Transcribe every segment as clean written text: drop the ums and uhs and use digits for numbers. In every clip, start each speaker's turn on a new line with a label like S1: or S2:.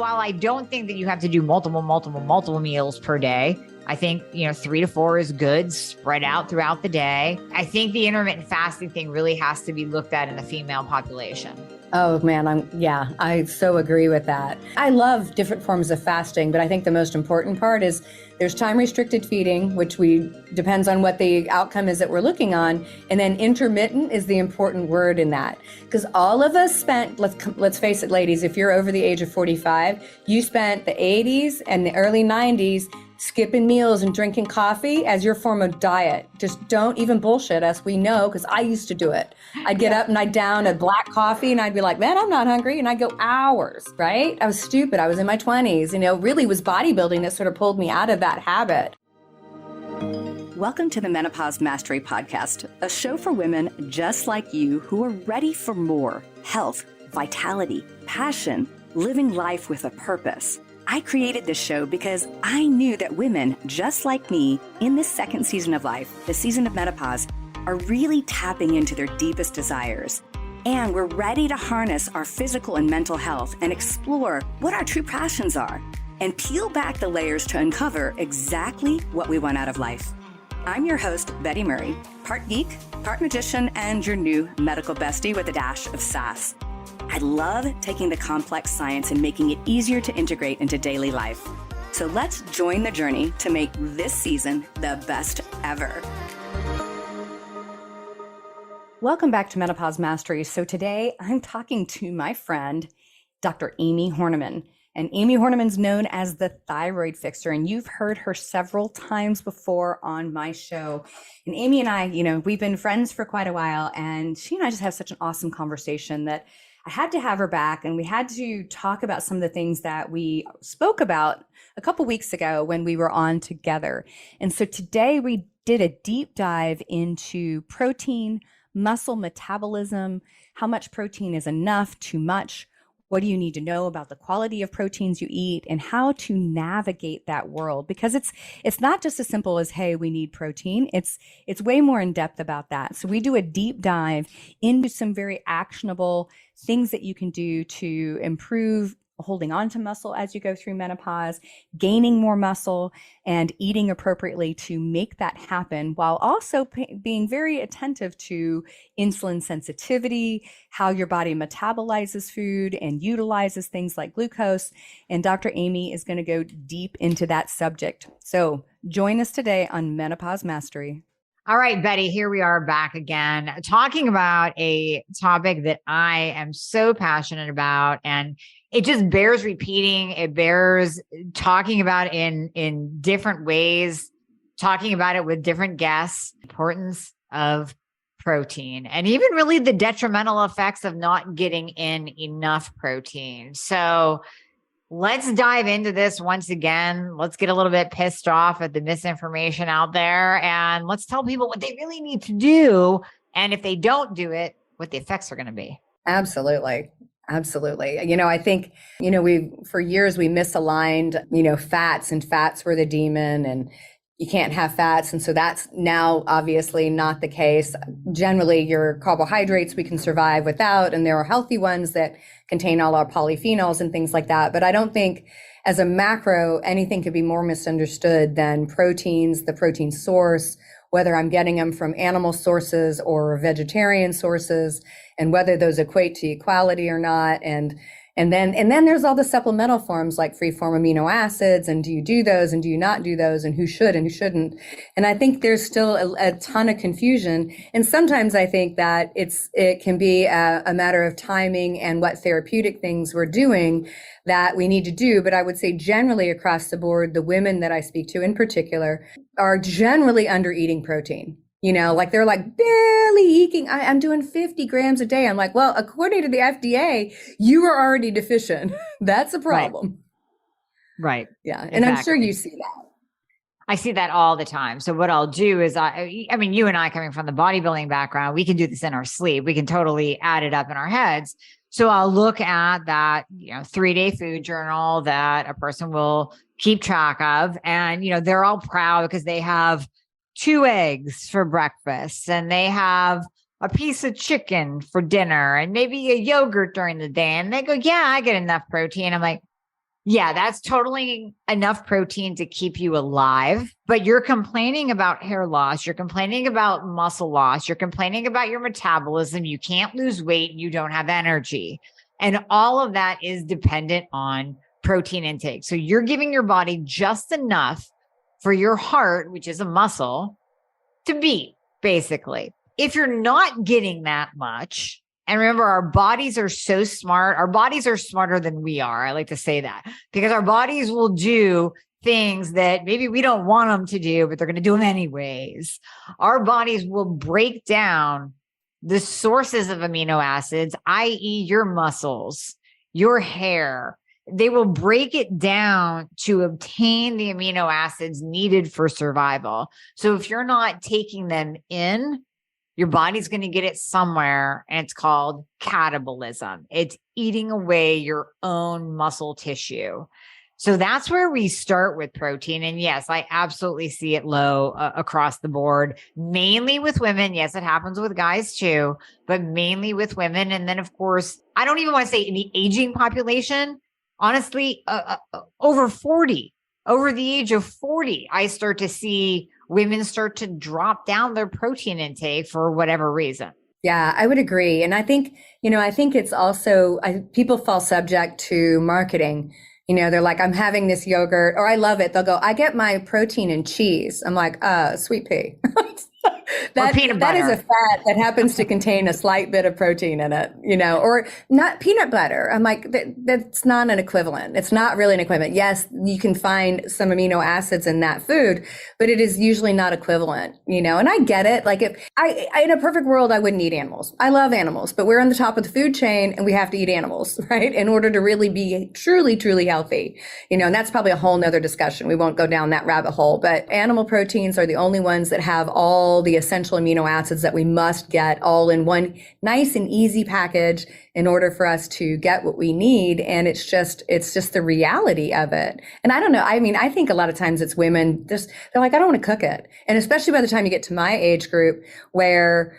S1: while I don't think that you have to do multiple meals per day, I think, 3 to 4 is good, spread out throughout the day. I think the intermittent fasting thing really has to be looked at in the female population.
S2: Oh man, I so agree with that. I love different forms of fasting, but I think the most important part is there's time restricted feeding, which depends on what the outcome is that we're looking on. And then intermittent is the important word in that. Because all of us spent, let's face it, ladies, if you're over the age of 45, you spent the 80s and the early 90s skipping meals and drinking coffee as your form of diet. Just don't even bullshit us. We know, because I used to do it. I'd get up and I'd down a black coffee and I'd be like, man, I'm not hungry. And I'd go hours, right? I was stupid. I was in my 20s. Really was bodybuilding that sort of pulled me out of that habit.
S3: Welcome to the Menopause Mastery podcast, a show for women just like you who are ready for more health, vitality, passion, living life with a purpose. I created this show because I knew that women just like me in this second season of life, the season of menopause, are really tapping into their deepest desires. And we're ready to harness our physical and mental health and explore what our true passions are and peel back the layers to uncover exactly what we want out of life. I'm your host, Betty Murray, part geek, part magician, and your new medical bestie with a dash of sass. I love taking the complex science and making it easier to integrate into daily life. So let's join the journey to make this season the best ever. Welcome back to Menopause Mastery. So today I'm talking to my friend, Dr. Amie Hornaman. And Amie Hornaman's known as the thyroid fixer, and you've heard her several times before on my show. And Amie and I, we've been friends for quite a while, and she and I just have such an awesome conversation that I had to have her back, and we had to talk about some of the things that we spoke about a couple weeks ago when we were on together. And so today we did a deep dive into protein, muscle metabolism, how much protein is enough, too much, what do you need to know about the quality of proteins you eat, and how to navigate that world? Because it's not just as simple as, hey, we need protein. It's way more in depth about that. So we do a deep dive into some very actionable things that you can do to improve holding on to muscle as you go through menopause, gaining more muscle, and eating appropriately to make that happen, while also being very attentive to insulin sensitivity, how your body metabolizes food and utilizes things like glucose. And Dr. Amie is going to go deep into that subject. So join us today on Menopause Mastery.
S1: All right, Betty, here we are back again, talking about a topic that I am so passionate about, and it just bears repeating. It bears talking about in different ways, talking about it with different guests, importance of protein, and even really the detrimental effects of not getting in enough protein. So let's dive into this once again. Let's get a little bit pissed off at the misinformation out there, and let's tell people what they really need to do. And if they don't do it, what the effects are going to be.
S2: Absolutely. Absolutely. I think, for years we misaligned, fats, and fats were the demon, and you can't have fats. And so that's now obviously not the case. Generally, your carbohydrates we can survive without, and there are healthy ones that contain all our polyphenols and things like that. But I don't think as a macro, anything could be more misunderstood than proteins, the protein source, whether I'm getting them from animal sources or vegetarian sources, and whether those equate to equality or not. And then there's all the supplemental forms like free form amino acids, and do you do those and do you not do those, and who should and who shouldn't. And I think there's still a ton of confusion. And sometimes I think that it can be a matter of timing and what therapeutic things we're doing that we need to do. But I would say generally across the board, the women that I speak to in particular are generally under eating protein. They're like barely eating. I'm doing 50 grams a day. I'm like, well, according to the FDA, you are already deficient. That's a problem.
S1: Right.
S2: Yeah. And exactly. I'm sure you see that.
S1: I see that all the time. So what I'll do is, I mean, you and I coming from the bodybuilding background, we can do this in our sleep. We can totally add it up in our heads. So I'll look at that, 3-day food journal that a person will keep track of. And, they're all proud because they have 2 eggs for breakfast, and they have a piece of chicken for dinner, and maybe a yogurt during the day. And they go, yeah, I get enough protein. I'm like, Yeah, that's totally enough protein to keep you alive. But you're complaining about hair loss. You're complaining about muscle loss. You're complaining about your metabolism. You can't lose weight. You don't have energy. And all of that is dependent on protein intake. So you're giving your body just enough for your heart, which is a muscle, to beat, basically. If you're not getting that much, and remember, our bodies are so smart. Our bodies are smarter than we are. I like to say that because our bodies will do things that maybe we don't want them to do, but they're going to do them anyways. Our bodies will break down the sources of amino acids, i.e., your muscles, your hair. They will break it down to obtain the amino acids needed for survival. So if you're not taking them in, your body's going to get it somewhere, and it's called catabolism. It's eating away your own muscle tissue. So that's where we start with protein. And yes, I absolutely see it low across the board, mainly with women. Yes, it happens with guys too, but mainly with women. And then, of course, I don't even want to say in the aging population, honestly, over the age of 40, I start to see women start to drop down their protein intake for whatever reason.
S2: Yeah, I would agree. And I think it's also, people fall subject to marketing. They're like, I'm having this yogurt, or I love it. They'll go, I get my protein in cheese. I'm like, sweet pea.
S1: Or peanut butter.
S2: That is a fat that happens to contain a slight bit of protein in it, or not peanut butter. I'm like, that's not an equivalent. It's not really an equivalent. Yes, you can find some amino acids in that food, but it is usually not equivalent, and I get it. Like if in a perfect world, I wouldn't eat animals. I love animals, but we're on the top of the food chain and we have to eat animals, right? In order to really be truly, truly healthy, and that's probably a whole nother discussion. We won't go down that rabbit hole, but animal proteins are the only ones that have all the essential amino acids that we must get all in one nice and easy package in order for us to get what we need. And it's just the reality of it. And I don't know. I mean, I think a lot of times it's women they're like, I don't want to cook it. And especially by the time you get to my age group where,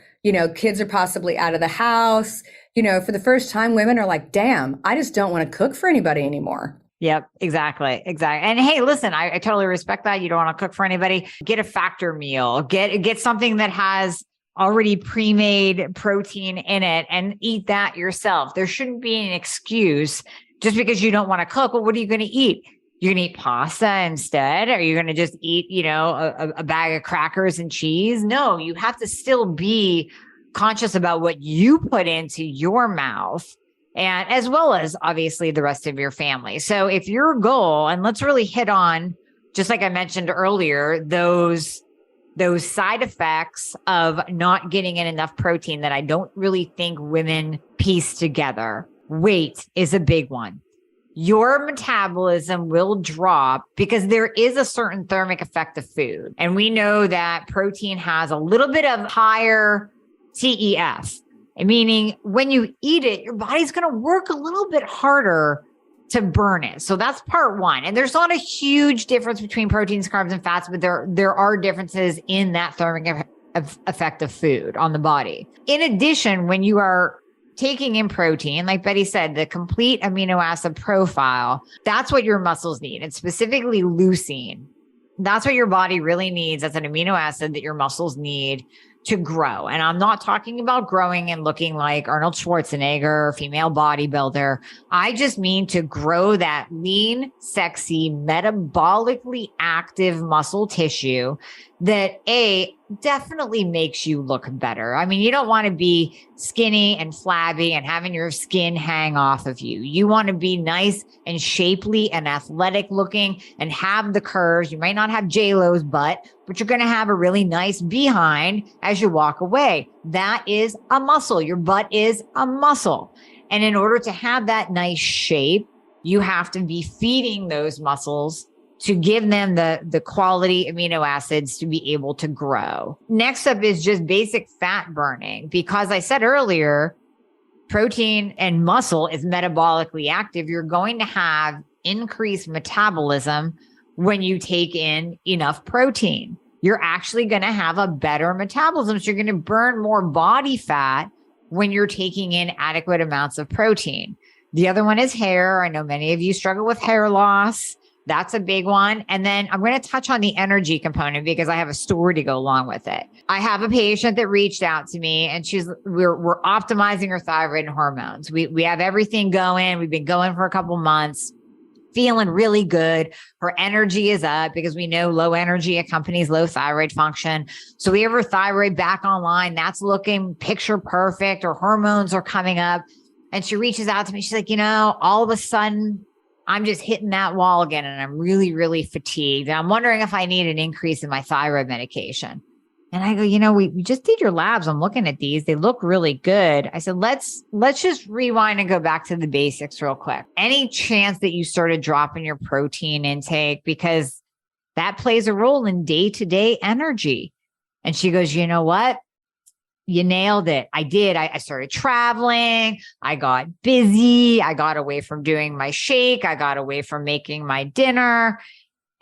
S2: kids are possibly out of the house, for the first time, women are like, damn, I just don't want to cook for anybody anymore.
S1: Yep, exactly. And hey, listen, I totally respect that. You don't want to cook for anybody. Get a factor meal, get something that has already pre-made protein in it and eat that yourself. There shouldn't be an excuse just because you don't want to cook. Well, what are you going to eat? You're going to eat pasta instead? Or are you going to just eat, a bag of crackers and cheese? No, you have to still be conscious about what you put into your mouth, and as well as obviously the rest of your family. So if your goal, and let's really hit on, just like I mentioned earlier, those side effects of not getting in enough protein that I don't really think women piece together. Weight is a big one. Your metabolism will drop because there is a certain thermic effect of food. And we know that protein has a little bit of higher TEF. Meaning when you eat it, your body's going to work a little bit harder to burn it. So that's part one. And there's not a huge difference between proteins, carbs, and fats, but there are differences in that thermic effect of food on the body. In addition, when you are taking in protein, like Betty said, the complete amino acid profile, that's what your muscles need. And specifically leucine. That's what your body really needs as an amino acid that your muscles need to grow. And I'm not talking about growing and looking like Arnold Schwarzenegger, female bodybuilder. I just mean to grow that lean, sexy, metabolically active muscle tissue that definitely makes you look better. I mean, you don't want to be skinny and flabby and having your skin hang off of you. You want to be nice and shapely and athletic looking and have the curves. You might not have J-Lo's butt, but you're going to have a really nice behind as you walk away. That is a muscle. Your butt is a muscle. And in order to have that nice shape, you have to be feeding those muscles to give them the quality amino acids to be able to grow. Next up is just basic fat burning. Because I said earlier, protein and muscle is metabolically active. You're going to have increased metabolism when you take in enough protein. You're actually going to have a better metabolism. So you're going to burn more body fat when you're taking in adequate amounts of protein. The other one is hair. I know many of you struggle with hair loss. That's a big one. And then I'm going to touch on the energy component because I have a story to go along with it. I have a patient that reached out to me and we're optimizing her thyroid and hormones. We have everything going. We've been going for a couple months, feeling really good. Her energy is up because we know low energy accompanies low thyroid function. So we have her thyroid back online. That's looking picture perfect. Her hormones are coming up. And she reaches out to me. She's like, all of a sudden, I'm just hitting that wall again. And I'm really, really fatigued. And I'm wondering if I need an increase in my thyroid medication. And I go, we just did your labs. I'm looking at these. They look really good. I said, let's just rewind and go back to the basics real quick. Any chance that you started dropping your protein intake? Because that plays a role in day-to-day energy. And she goes, you know what? You nailed it. I did. I started traveling. I got busy. I got away from doing my shake. I got away from making my dinner.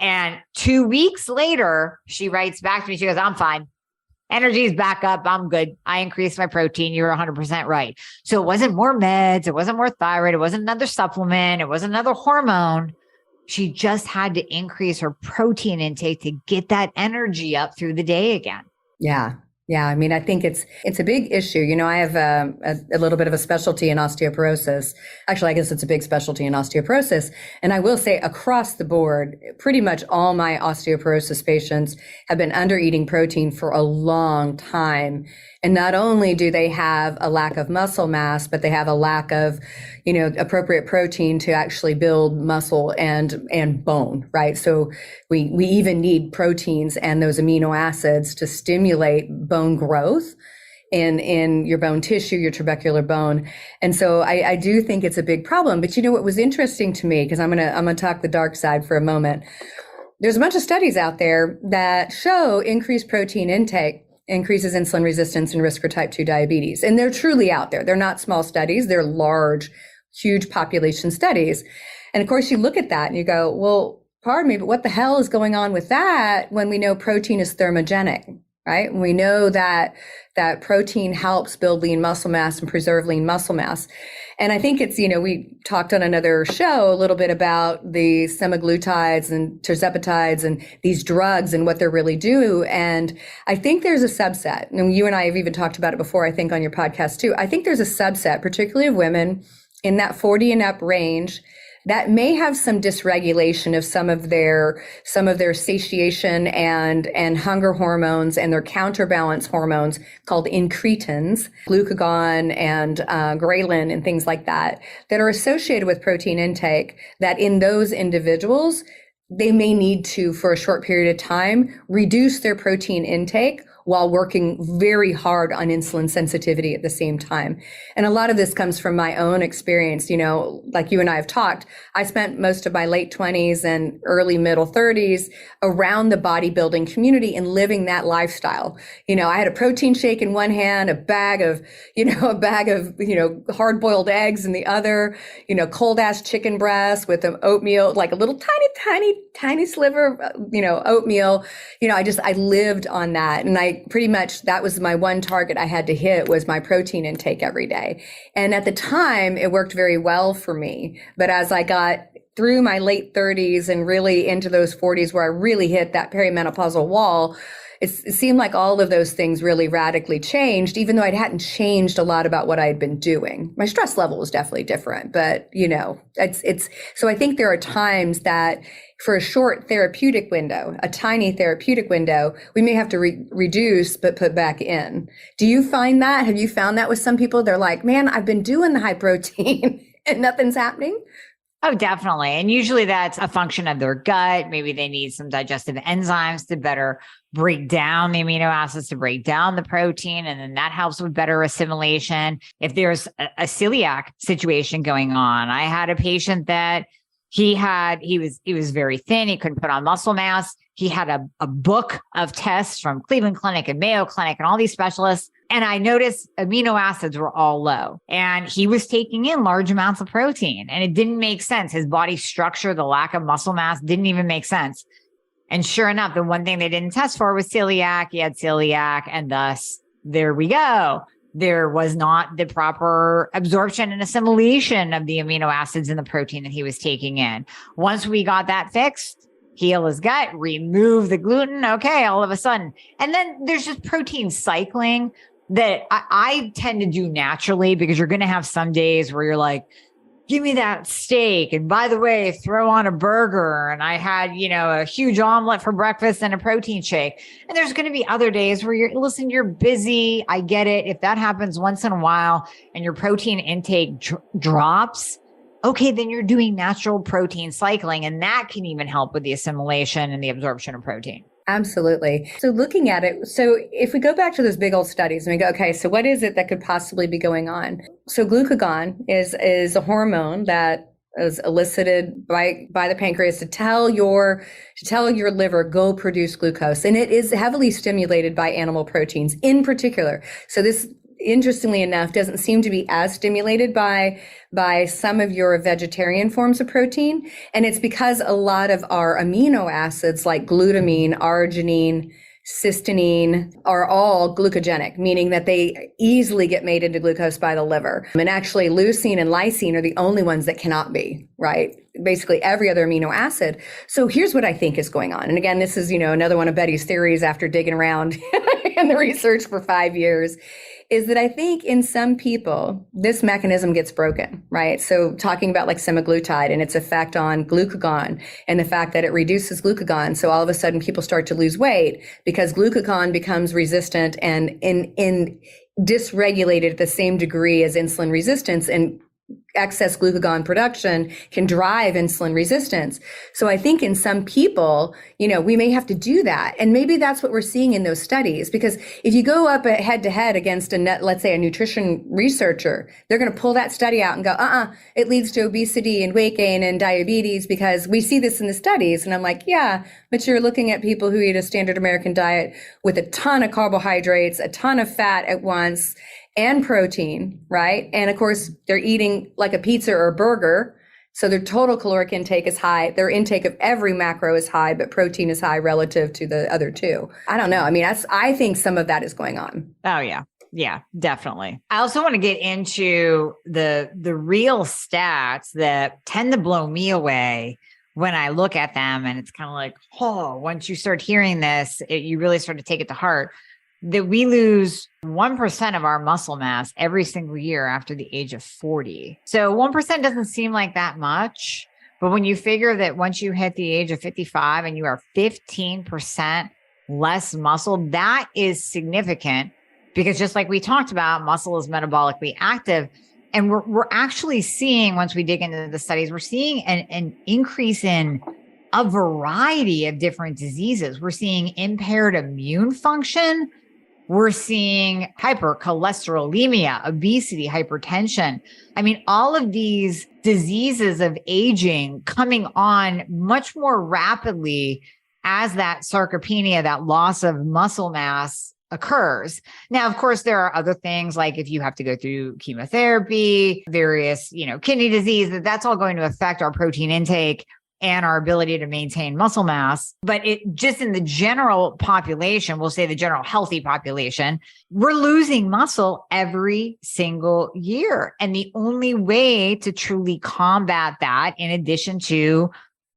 S1: And 2 weeks later, she writes back to me. She goes, I'm fine. Energy's back up. I'm good. I increased my protein. You were 100% right. So it wasn't more meds. It wasn't more thyroid. It wasn't another supplement. It wasn't another hormone. She just had to increase her protein intake to get that energy up through the day again.
S2: Yeah. Yeah. I mean, I think it's a big issue. I have a little bit of a specialty in osteoporosis. Actually, I guess it's a big specialty in osteoporosis. And I will say across the board, pretty much all my osteoporosis patients have been under eating protein for a long time. And not only do they have a lack of muscle mass, but they have a lack of, appropriate protein to actually build muscle and bone, right? So we even need proteins and those amino acids to stimulate bone growth in your bone tissue, your trabecular bone. And so I do think it's a big problem. But what was interesting to me, because I'm gonna talk the dark side for a moment. There's a bunch of studies out there that show increased protein intake increases insulin resistance and risk for type 2 diabetes. And they're truly out there. They're not small studies. They're large, huge population studies. And of course, you look at that and you go, well, pardon me, but what the hell is going on with that when we know protein is thermogenic, right? We know that protein helps build lean muscle mass and preserve lean muscle mass. And I think it's, we talked on another show a little bit about the semaglutides and tirzepatides and these drugs and what they really do. And I think there's a subset, and you and I have even talked about it before, I think on your podcast too. I think there's a subset, particularly of women in that 40 and up range, that may have some dysregulation of some of their satiation and hunger hormones and their counterbalance hormones called incretins, glucagon and ghrelin and things like that are associated with protein intake, that in those individuals, they may need to, for a short period of time, reduce their protein intake while working very hard on insulin sensitivity at the same time. And a lot of this comes from my own experience. Like you and I have talked, I spent most of my late 20s and early middle 30s around the bodybuilding community and living that lifestyle. I had a protein shake in one hand, a bag of hard-boiled eggs in the other, cold ass chicken breast with an oatmeal, like a little tiny sliver of, oatmeal. I lived on that. And that was my one target I had to hit, was my protein intake every day. And at the time, it worked very well for me. But as I got through my late 30s and really into those 40s where I really hit that perimenopausal wall, it seemed like all of those things really radically changed, even though I hadn't changed a lot about what I had been doing. My stress level was definitely different, but so I think there are times that for a short therapeutic window, a tiny therapeutic window, we may have to reduce, but put back in. Do you find that? Have you found that with some people? They're like, man, I've been doing the high protein and nothing's happening.
S1: Oh, definitely. And usually that's a function of their gut. Maybe they need some digestive enzymes to better break down the amino acids, to break down the protein. And then that helps with better assimilation. If there's a celiac situation going on, I had a patient that he was very thin. He couldn't put on muscle mass. He had a book of tests from Cleveland Clinic and Mayo Clinic and all these specialists. And I noticed amino acids were all low, and he was taking in large amounts of protein, and it didn't make sense. His body structure, the lack of muscle mass didn't even make sense. And sure enough, the one thing they didn't test for was celiac. He had celiac, and thus there we go. There was not the proper absorption and assimilation of the amino acids in the protein that he was taking in. Once we got that fixed, heal his gut, remove the gluten. Okay, all of a sudden. And then there's just protein cycling that I tend to do naturally, because you're going to have some days where you're like, give me that steak. And by the way, throw on a burger. And I had, a huge omelet for breakfast and a protein shake. And there's going to be other days where you're busy. I get it. If that happens once in a while and your protein intake drops, okay, then you're doing natural protein cycling. And that can even help with the assimilation and the absorption of protein.
S2: Absolutely. So looking at it, so if we go back to those big old studies and we go, okay, so what is it that could possibly be going on? So glucagon is a hormone that is elicited by the pancreas to tell your liver, go produce glucose. And it is heavily stimulated by animal proteins in particular. So this, interestingly enough, doesn't seem to be as stimulated by some of your vegetarian forms of protein. And it's because a lot of our amino acids like glutamine, arginine, cysteine are all glucogenic, meaning that they easily get made into glucose by the liver. And actually leucine and lysine are the only ones that cannot be, right? Basically every other amino acid. So here's what I think is going on. And again, this is, another one of Betty's theories after digging around in the research for 5 years, is that I think in some people, this mechanism gets broken, right? So talking about like semaglutide and its effect on glucagon and the fact that it reduces glucagon. So all of a sudden people start to lose weight because glucagon becomes resistant and in dysregulated at the same degree as insulin resistance, and excess glucagon production can drive insulin resistance. So I think in some people, we may have to do that. And maybe that's what we're seeing in those studies, because if you go up head to head against let's say a nutrition researcher, they're going to pull that study out and go, it leads to obesity and weight gain and diabetes because we see this in the studies. And I'm like, yeah, but you're looking at people who eat a standard American diet with a ton of carbohydrates, a ton of fat at once, and protein, right? And of course, they're eating like a pizza or a burger. So their total caloric intake is high. Their intake of every macro is high, but protein is high relative to the other two. I don't know. I mean, I think some of that is going on.
S1: Oh, yeah. Yeah, definitely. I also want to get into the real stats that tend to blow me away when I look at them. And it's kind of like, once you start hearing this, you really start to take it to heart. That we lose 1% of our muscle mass every single year after the age of 40. So 1% doesn't seem like that much, but when you figure that once you hit the age of 55 and you are 15% less muscle, that is significant, because just like we talked about, muscle is metabolically active. And we're actually seeing, once we dig into the studies, we're seeing an increase in a variety of different diseases. We're seeing impaired immune function. We're seeing hypercholesterolemia, obesity, hypertension. I mean, all of these diseases of aging coming on much more rapidly as that sarcopenia, that loss of muscle mass, occurs. Now, of course, there are other things like if you have to go through chemotherapy, various, kidney disease, that's all going to affect our protein intake and our ability to maintain muscle mass. But it just in the general population, we'll say the general healthy population, we're losing muscle every single year. And the only way to truly combat that, in addition to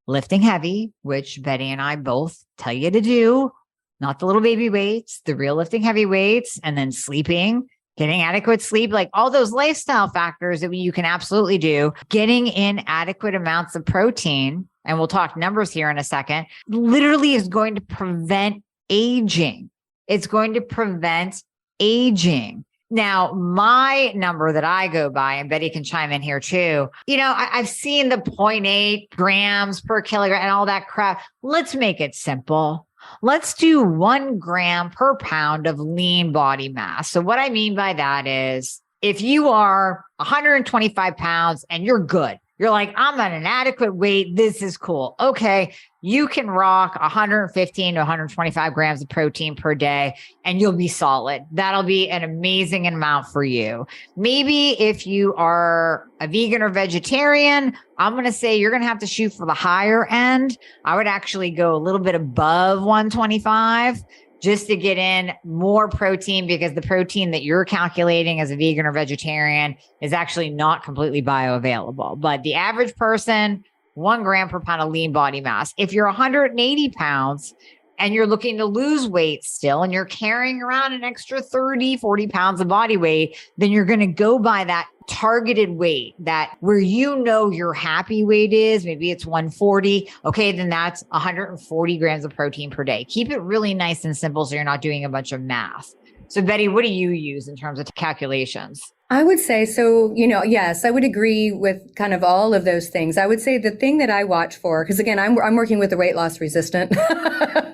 S1: lifting heavy, which Betty and I both tell you to do, not the little baby weights, the real lifting heavy weights, and then sleeping, getting adequate sleep, like all those lifestyle factors that you can absolutely do, getting in adequate amounts of protein, and we'll talk numbers here in a second, literally is going to prevent aging. It's going to prevent aging. Now, my number that I go by, and Betty can chime in here too, I've seen the 0.8 grams per kilogram and all that crap. Let's make it simple. Let's do 1 gram per pound of lean body mass. So what I mean by that is if you are 125 pounds and you're good, you're like, I'm at an adequate weight. This is cool. Okay. You can rock 115 to 125 grams of protein per day and you'll be solid. That'll be an amazing amount for you. Maybe if you are a vegan or vegetarian, I'm going to say you're going to have to shoot for the higher end. I would actually go a little bit above 125 just to get in more protein, because the protein that you're calculating as a vegan or vegetarian is actually not completely bioavailable. But the average person, 1 gram per pound of lean body mass. If you're 180 pounds and you're looking to lose weight still, and you're carrying around an extra 30, 40 pounds of body weight, then you're going to go by that targeted weight, that where your happy weight is. Maybe it's 140. Okay, then that's 140 grams of protein per day. Keep it really nice and simple so you're not doing a bunch of math. So Betty, what do you use in terms of calculations?
S2: I would say, so, yes, I would agree with kind of all of those things. I would say the thing that I watch for, because again, I'm working with the weight loss resistant.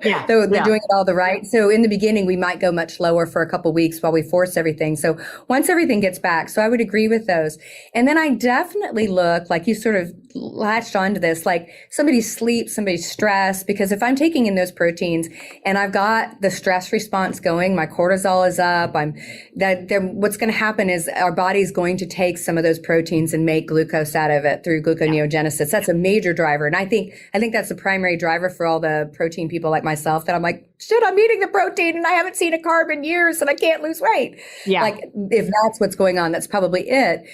S1: Yeah.
S2: So they're doing it all the right. So in the beginning, we might go much lower for a couple of weeks while we force everything. So once everything gets back, so I would agree with those. And then I definitely look, like you sort of latched onto this, like somebody's sleep, somebody's stress, because if I'm taking in those proteins and I've got the stress response going, my cortisol is up, what's going to happen is our body's going to take some of those proteins and make glucose out of it through gluconeogenesis. That's a major driver. And I think that's the primary driver for all the protein people like myself, that I'm like, shit, I'm eating the protein and I haven't seen a carb in years and I can't lose weight.
S1: Yeah.
S2: Like if that's what's going on, that's probably it.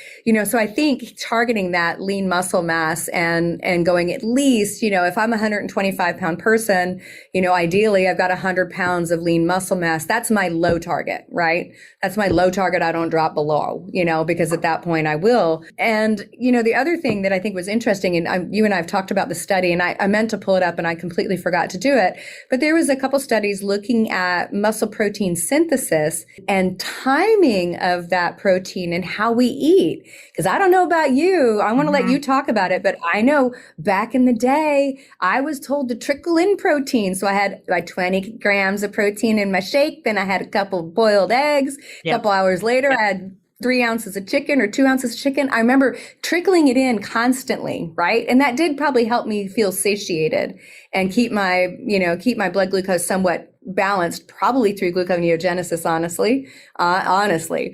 S2: So I think targeting that lean muscle mass and going at least, if I'm a 125 pound person, ideally I've got 100 pounds of lean muscle mass. That's my low target, right? That's my low target. I don't drop below, because at that point I will. And, the other thing that I think was interesting, and you and I have talked about the study, and I meant to pull it up and I completely forgot to do it, but there was a couple studies looking at muscle protein synthesis and timing of that protein and how we eat. Because I don't know about you, I want to let you talk about it, but I know back in the day, I was told to trickle in protein. So I had like 20 grams of protein in my shake. Then I had a couple boiled eggs. A couple hours later, I had 3 ounces of chicken or 2 ounces of chicken. I remember trickling it in constantly, right? And that did probably help me feel satiated and keep my blood glucose somewhat balanced, probably through gluconeogenesis, honestly.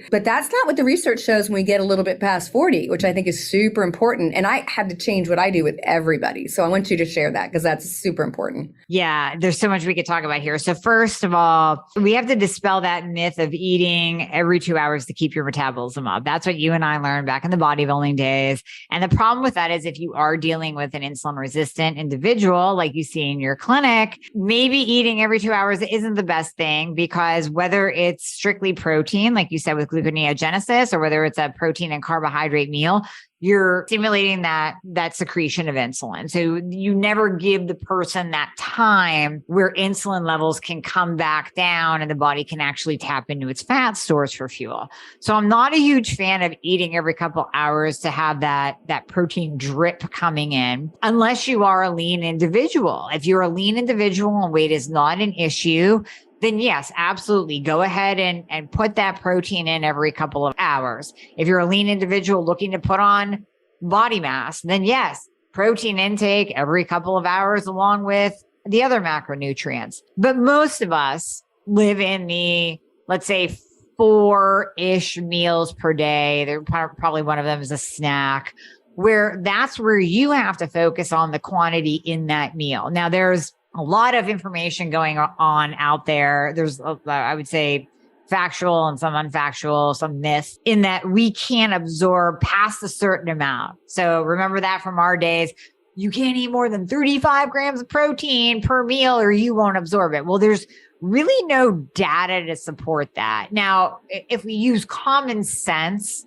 S2: But that's not what the research shows when we get a little bit past 40, which I think is super important. And I had to change what I do with everybody. So I want you to share that because that's super important.
S1: Yeah, there's so much we could talk about here. So first of all, we have to dispel that myth of eating every 2 hours to keep your metabolism up. That's what you and I learned back in the bodybuilding days. And the problem with that is if you are dealing with an insulin resistant individual, like you see in your clinic, maybe eating every 2 hours isn't the best thing, because whether it's strictly protein, like you said, with gluconeogenesis, or whether it's a protein and carbohydrate meal, you're stimulating that secretion of insulin. So you never give the person that time where insulin levels can come back down and the body can actually tap into its fat stores for fuel. So I'm not a huge fan of eating every couple hours to have that protein drip coming in, unless you are a lean individual. If you're a lean individual and weight is not an issue, then yes, absolutely. Go ahead and put that protein in every couple of hours. If you're a lean individual looking to put on body mass, then yes, protein intake every couple of hours along with the other macronutrients. But most of us live in the, let's say, 4-ish meals per day. There probably one of them is a snack, where that's where you have to focus on the quantity in that meal. Now, there's a lot of information going on out there. There's, I would say, factual and some unfactual, some myths, in that we can't absorb past a certain amount. So remember that from our days. You can't eat more than 35 grams of protein per meal or you won't absorb it. Well, there's really no data to support that. Now, if we use common sense,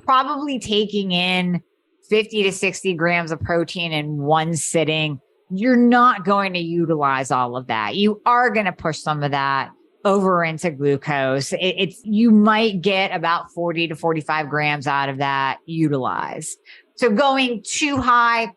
S1: probably taking in 50 to 60 grams of protein in one sitting, you're not going to utilize all of that. You are going to push some of that over into glucose. You might get about 40 to 45 grams out of that utilized. So going too high,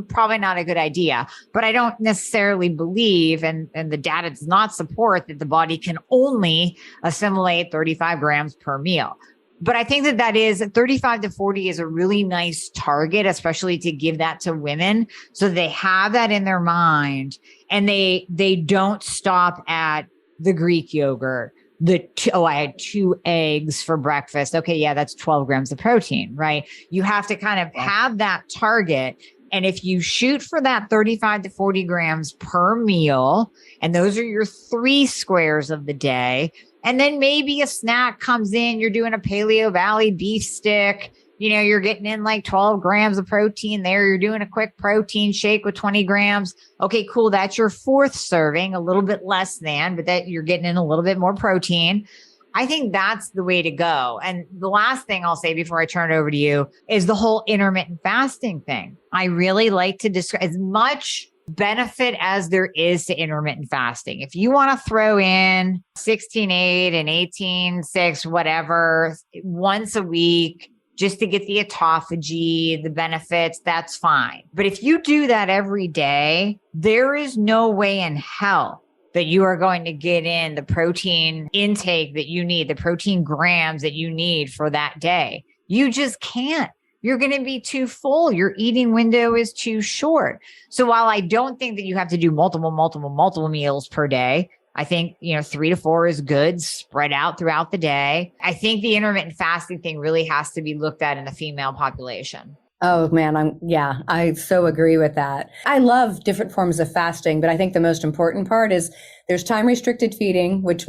S1: probably not a good idea. But I don't necessarily believe, and the data does not support, that the body can only assimilate 35 grams per meal. But I think that is 35 to 40 is a really nice target, especially to give that to women, so they have that in their mind and they don't stop at the Greek yogurt. I had 2 eggs for breakfast. Okay, yeah, that's 12 grams of protein, right? You have to kind of have that target. And if you shoot for that 35 to 40 grams per meal, and those are your 3 squares of the day, and then maybe a snack comes in, you're doing a Paleo Valley beef stick, you're getting in like 12 grams of protein there. You're doing a quick protein shake with 20 grams. Okay, cool. That's your 4th serving, a little bit less than, but that you're getting in a little bit more protein. I think that's the way to go. And the last thing I'll say before I turn it over to you is the whole intermittent fasting thing. I really like to describe as much benefit as there is to intermittent fasting. If you want to throw in 16-8 and 18-6, whatever, once a week, just to get the autophagy, the benefits, that's fine. But if you do that every day, there is no way in hell that you are going to get in the protein intake that you need, the protein grams that you need for that day. You just can't. You're going to be too full. Your eating window is too short. So while I don't think that you have to do multiple meals per day, I think, 3 to 4 is good, spread out throughout the day. I think the intermittent fasting thing really has to be looked at in the female population.
S2: Oh man, I so agree with that. I love different forms of fasting, but I think the most important part is there's time restricted feeding, which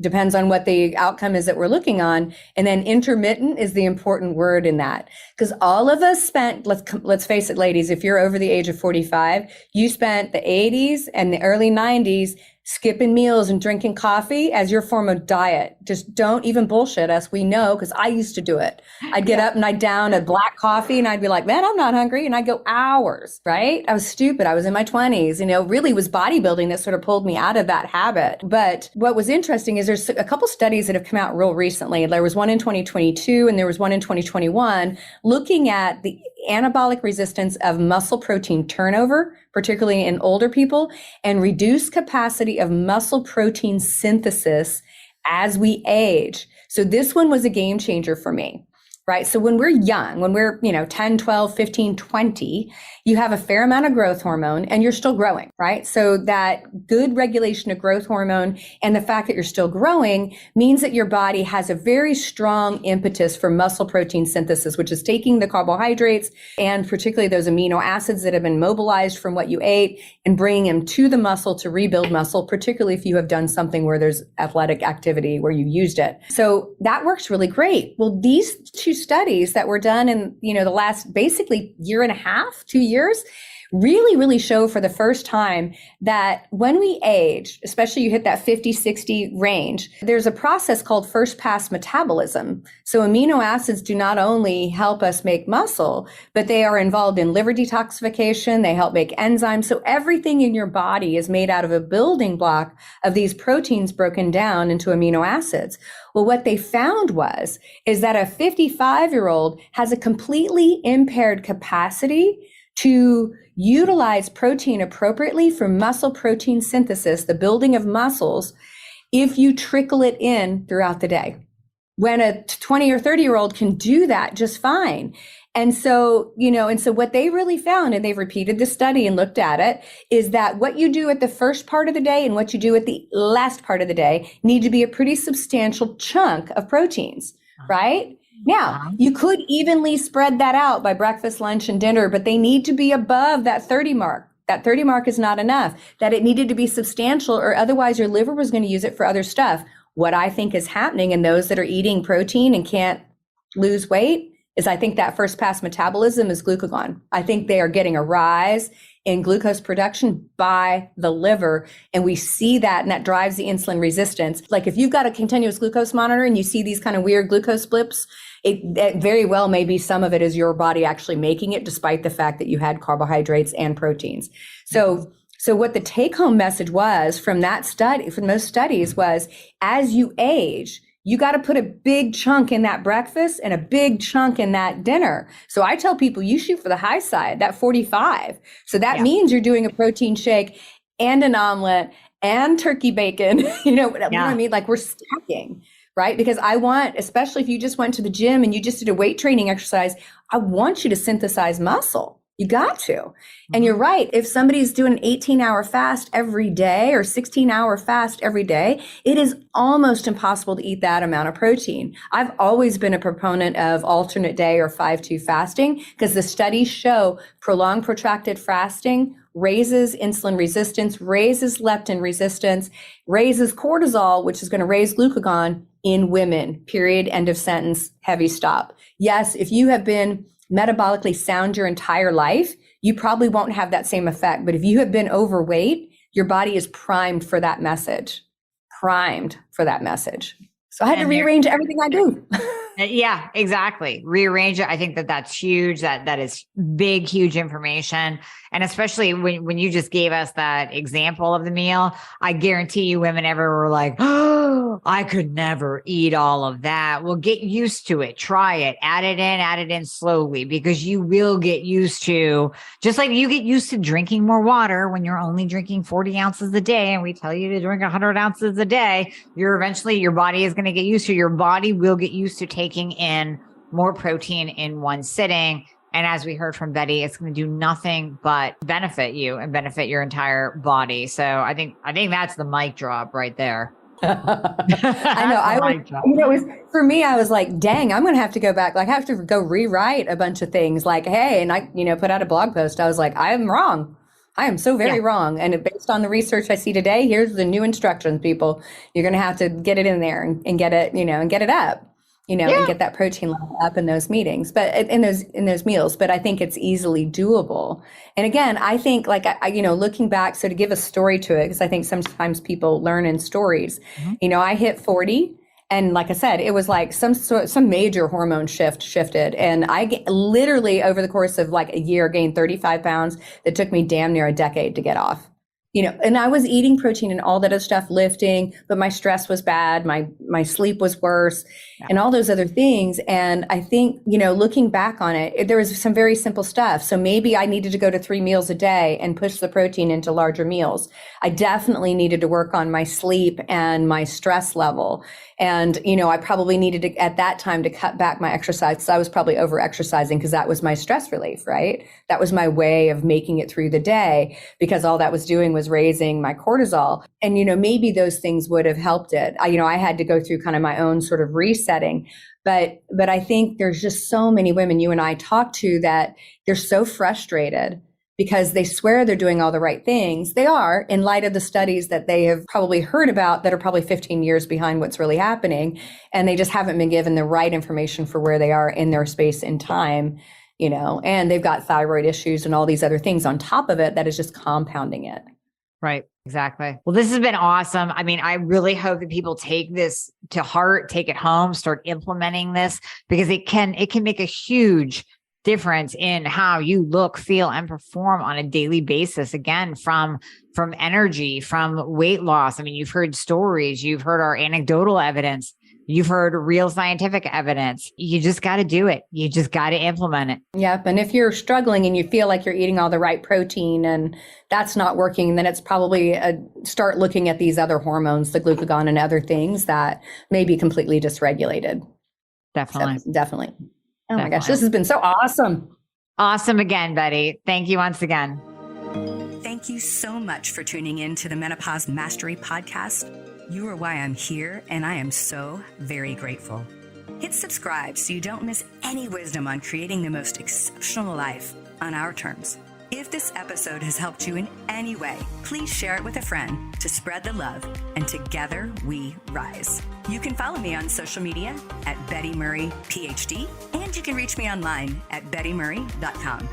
S2: depends on what the outcome is that we're looking on. And then intermittent is the important word in that. Because all of us spent, let's face it, ladies, if you're over the age of 45, you spent the 80s and the early 90s skipping meals and drinking coffee as your form of diet. Just don't even bullshit us. We know, because I used to do it. I'd get up and I'd down a black coffee and I'd be like, man, I'm not hungry. And I'd go hours, right? I was stupid. I was in my 20s, really was bodybuilding that sort of pulled me out of that habit. But what was interesting is there's a couple studies that have come out real recently. There was one in 2022 and there was one in 2021 looking at the anabolic resistance of muscle protein turnover, particularly in older people, and reduced capacity of muscle protein synthesis as we age. So this one was a game changer for me, right? So when we're young, when we're, 10, 12, 15, 20, you have a fair amount of growth hormone and you're still growing, right? So that good regulation of growth hormone and the fact that you're still growing means that your body has a very strong impetus for muscle protein synthesis, which is taking the carbohydrates and particularly those amino acids that have been mobilized from what you ate and bringing them to the muscle to rebuild muscle, particularly if you have done something where there's athletic activity where you used it. So that works really great. Well, these 2 studies that were done in, the last basically year and a half, 2 years, really show for the first time that when we age, especially you hit that 50, 60 range, there's a process called first pass metabolism. So amino acids do not only help us make muscle, but they are involved in liver detoxification. They help make enzymes. So everything in your body is made out of a building block of these proteins broken down into amino acids. Well, what they found is that a 55-year-old has a completely impaired capacity to utilize protein appropriately for muscle protein synthesis, the building of muscles, if you trickle it in throughout the day. When a 20 or 30-year-old can do that just fine. And so, what they really found, and they've repeated the study and looked at it, is that what you do at the first part of the day and what you do at the last part of the day need to be a pretty substantial chunk of proteins, right? Now, you could evenly spread that out by breakfast, lunch, and dinner, but they need to be above that 30 mark. That 30 mark is not enough, that it needed to be substantial, or otherwise your liver was going to use it for other stuff. What I think is happening in those that are eating protein and can't lose weight is I think that first pass metabolism is glucagon. I think they are getting a rise in glucose production by the liver. And we see that, and that drives the insulin resistance. Like if you've got a continuous glucose monitor and you see these kind of weird glucose blips, it very well may be some of it is your body actually making it, despite the fact that you had carbohydrates and proteins. So what the take home message was from that study, from those studies, was as you age, you got to put a big chunk in that breakfast and a big chunk in that dinner. So I tell people you shoot for the high side, that 45. So that means you're doing a protein shake and an omelet and turkey bacon, you know what I mean? Like we're stacking, right? Because I want, especially if you just went to the gym and you just did a weight training exercise, I want you to synthesize muscle. You got to. And you're right. If somebody's doing an 18-hour fast every day or 16-hour fast every day, it is almost impossible to eat that amount of protein. I've always been a proponent of alternate day or 5-2 fasting because the studies show prolonged protracted fasting raises insulin resistance, raises leptin resistance, raises cortisol, which is going to raise glucagon in women, period, end of sentence, heavy stop. Yes, if you have been metabolically sound your entire life, you probably won't have that same effect. But if you have been overweight, your body is primed for that message. So I had to rearrange everything I do.
S1: Yeah, exactly. Rearrange it. I think that that's huge. That is big, huge information. And especially when you just gave us that example of the meal, I guarantee you women ever were like, oh, I could never eat all of that. Well, get used to it. Try it. Add it in slowly, because you will get used to, just like you get used to drinking more water when you're only drinking 40 ounces a day. And we tell you to drink 100 ounces a day. Your body is going to get used to, your body will get used to taking in more protein in one sitting. And as we heard from Betty, it's going to do nothing but benefit you and benefit your entire body. So I think that's the mic drop right there.
S2: I know. For me, I was like, dang, I'm going to have to go back. Like, I have to go rewrite a bunch of things. Like, hey, and I, put out a blog post. I was like, I am wrong. I am so very wrong. And based on the research I see today, here's the new instructions, people. You're going to have to get it in there and get it, and get it up. And get that protein level up in those meetings, but in those meals. But I think it's easily doable. And again, I think looking back, so to give a story to it, because I think sometimes people learn in stories. Mm-hmm. I hit 40, and like I said, it was like some major hormone shifted, and I literally over the course of like a year gained 35 pounds. That took me damn near a decade to get off. And I was eating protein and all that other stuff, lifting, but my stress was bad. My sleep was worse and all those other things. And I think, looking back on it, there was some very simple stuff. So maybe I needed to go to 3 meals a day and push the protein into larger meals. I definitely needed to work on my sleep and my stress level. And, I probably needed to, at that time, to cut back my exercise, because I was probably over exercising, because that was my stress relief, right? That was my way of making it through the day, because all that was doing was raising my cortisol. And, maybe those things would have helped it. I had to go through kind of my own sort of resetting. But I think there's just so many women you and I talk to that they're so frustrated because they swear they're doing all the right things. They are, in light of the studies that they have probably heard about that are probably 15 years behind what's really happening. And they just haven't been given the right information for where they are in their space and time, and they've got thyroid issues and all these other things on top of it that is just compounding it.
S1: Right. Exactly. Well, this has been awesome. I mean, I really hope that people take this to heart, take it home, start implementing this, because it can make a huge difference in how you look, feel, and perform on a daily basis. Again, from energy, from weight loss. I mean, you've heard stories, you've heard our anecdotal evidence, you've heard real scientific evidence. You just got to do it. You just got to implement it.
S2: Yep. And if you're struggling and you feel like you're eating all the right protein and that's not working, then it's probably start looking at these other hormones, the glucagon and other things that may be completely dysregulated.
S1: Definitely.
S2: So, definitely. Oh my gosh, this has been so awesome.
S1: Awesome again, Betty. Thank you once again.
S3: Thank you so much for tuning in to the Menopause Mastery podcast. You are why I'm here, and I am so very grateful. Hit subscribe so you don't miss any wisdom on creating the most exceptional life on our terms. If this episode has helped you in any way, please share it with a friend to spread the love, and together we rise. You can follow me on social media at Betty Murray, PhD, and you can reach me online at bettymurray.com.